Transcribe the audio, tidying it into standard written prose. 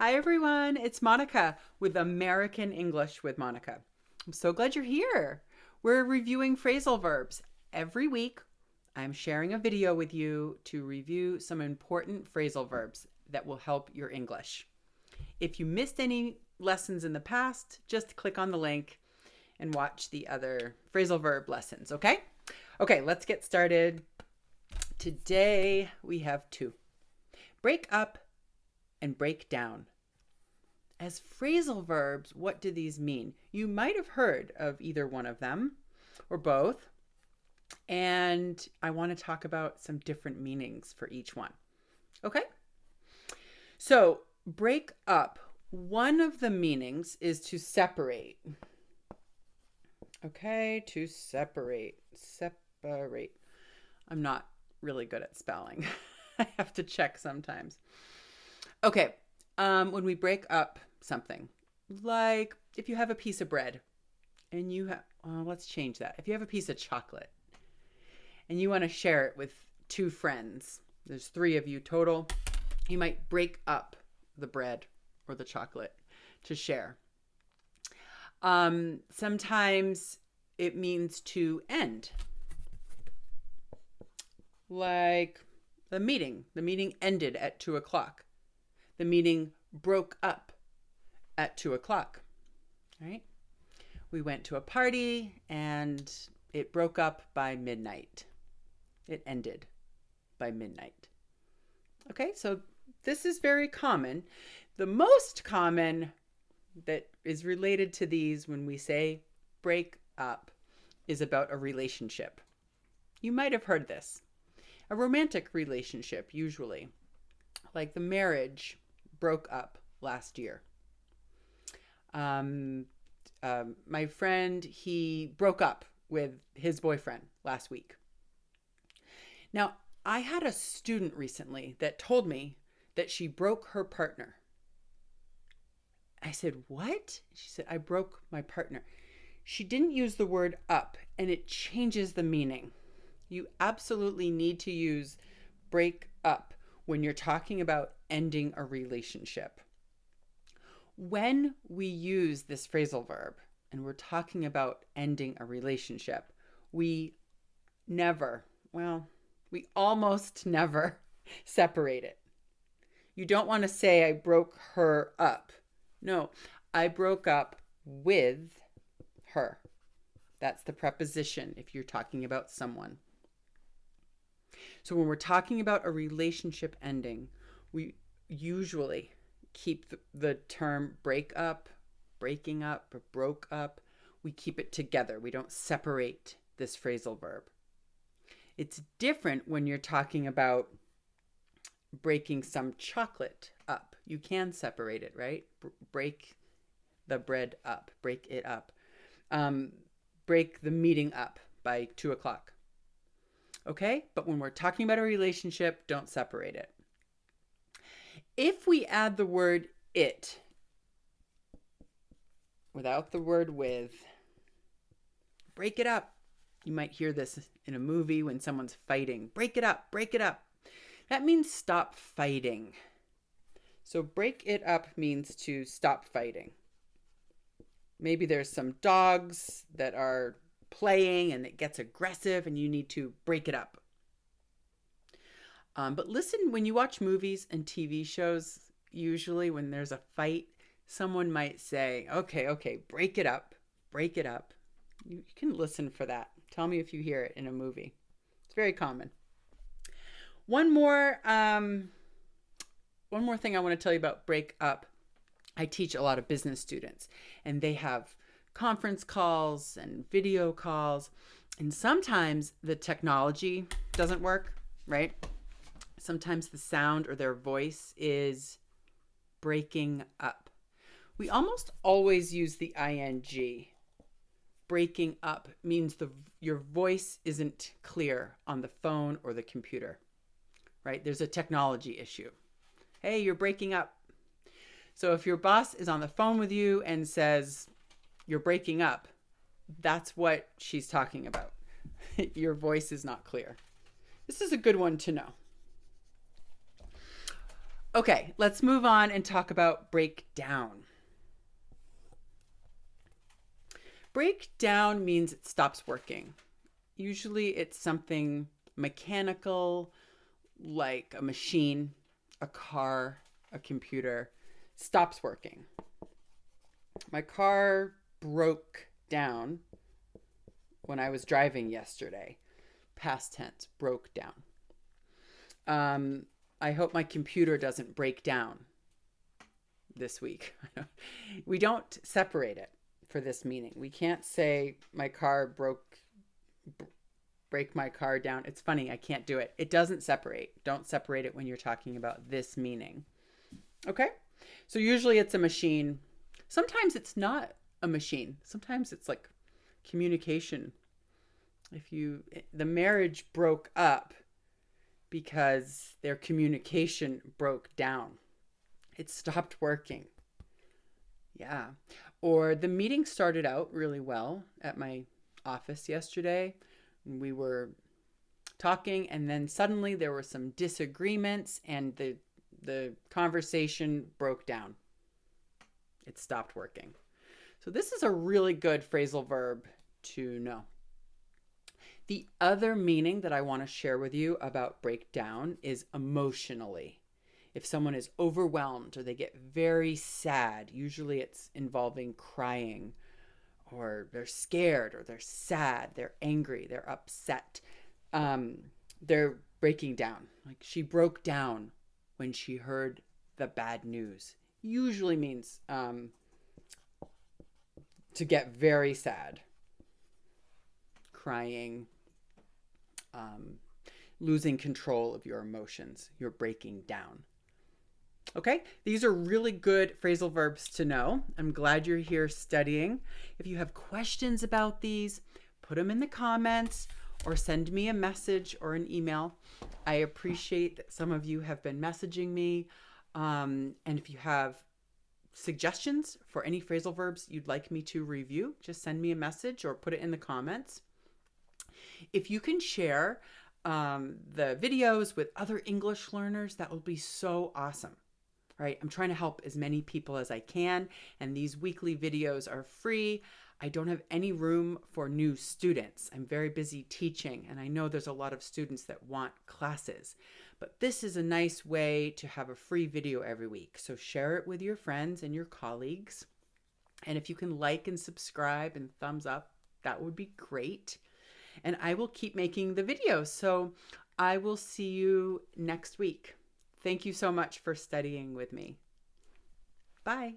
Hi, everyone. It's Monica with American English with Monica. I'm so glad you're here. We're reviewing phrasal verbs. Every week, I'm sharing a video with you to review some important phrasal verbs that will help your English. If you missed any lessons in the past, just click on the link and watch the other phrasal verb lessons, okay? Okay, let's get started. Today, we have two. Break up and break down. As phrasal verbs, what do these mean? You might have heard of either one of them or both, and I want to talk about some different meanings for each one. Okay? So, break up. One of the meanings is to separate. Okay, to separate. Separate. I'm not really good at spelling. I have to check sometimes. Okay, when we break up something, like if you have a piece of bread and you have, let's change that. If you have a piece of chocolate and you want to share it with two friends, there's three of you total, you might break up the bread or the chocolate to share. Sometimes it means to end. Like the meeting ended at 2:00. The meeting broke up at 2:00, right? We went to a party and it broke up by midnight. It ended by midnight. Okay, so this is very common. The most common that is related to these when we say break up is about a relationship. You might have heard this. A romantic relationship, usually. Like the marriage broke up last year. My friend, he broke up with his boyfriend last week. Now, I had a student recently that told me that she broke her partner. I said, what? She said, I broke my partner. She didn't use the word up, and it changes the meaning. You absolutely need to use break up when you're talking about ending a relationship. When we use this phrasal verb and we're talking about ending a relationship, we almost never separate it. You don't want to say I broke her up. No, I broke up with her. That's the preposition if you're talking about someone. So when we're talking about a relationship ending, we usually keep the term break up, breaking up, or broke up. We keep it together. We don't separate this phrasal verb. It's different when you're talking about breaking some chocolate up. You can separate it, right? Break the bread up, break it up. Break the meeting up by 2:00. Okay? But when we're talking about a relationship, don't separate it. If we add the word it without the word with, break it up. You might hear this in a movie when someone's fighting. Break it up, break it up. That means stop fighting. So break it up means to stop fighting. Maybe there's some dogs that are playing and it gets aggressive and you need to break it up. But listen, when you watch movies and TV shows, usually when there's a fight, someone might say, okay, break it up, break it up. You can listen for that. Tell me if you hear it in a movie. It's very common. One more thing I want to tell you about break up. I teach a lot of business students and they have conference calls and video calls. And sometimes the technology doesn't work, right? Sometimes the sound or their voice is breaking up. We almost always use the ing. Breaking up means your voice isn't clear on the phone or the computer, right? There's a technology issue. Hey, you're breaking up. So if your boss is on the phone with you and says, you're breaking up, that's what she's talking about. Your voice is not clear. This is a good one to know. Okay, let's move on and talk about break down. Break down means it stops working. Usually it's something mechanical, like a machine, a car, a computer, stops working. My car broke down when I was driving yesterday. Past tense, broke down. I hope my computer doesn't break down this week. We don't separate it for this meaning. We can't say my car break my car down. It's funny, I can't do it. It doesn't separate. Don't separate it when you're talking about this meaning. Okay? So usually it's a machine. Sometimes it's not a machine. Sometimes it's like communication. The marriage broke up because their communication broke down. It stopped working. Yeah. Or the meeting started out really well at my office yesterday. We were talking, and then suddenly there were some disagreements, and the conversation broke down. It stopped working. So this is a really good phrasal verb to know. The other meaning that I want to share with you about breakdown is emotionally. If someone is overwhelmed or they get very sad, usually it's involving crying, or they're scared, or they're sad, they're angry, they're upset. They're breaking down. Like, she broke down when she heard the bad news. Usually means to get very sad, crying, losing control of your emotions. You're breaking down. Okay, these are really good phrasal verbs to know. I'm glad you're here studying. If you have questions about these, put them in the comments or send me a message or an email. I appreciate that some of you have been messaging me. And if you have suggestions for any phrasal verbs you'd like me to review, just send me a message or put it in the comments. If you can share the videos with other English learners, that would be so awesome. Right? I'm trying to help as many people as I can, and these weekly videos are free. I don't have any room for new students. I'm very busy teaching, and I know there's a lot of students that want classes. But this is a nice way to have a free video every week. So share it with your friends and your colleagues. And if you can like and subscribe and thumbs up, that would be great. And I will keep making the videos. So I will see you next week. Thank you so much for studying with me. Bye.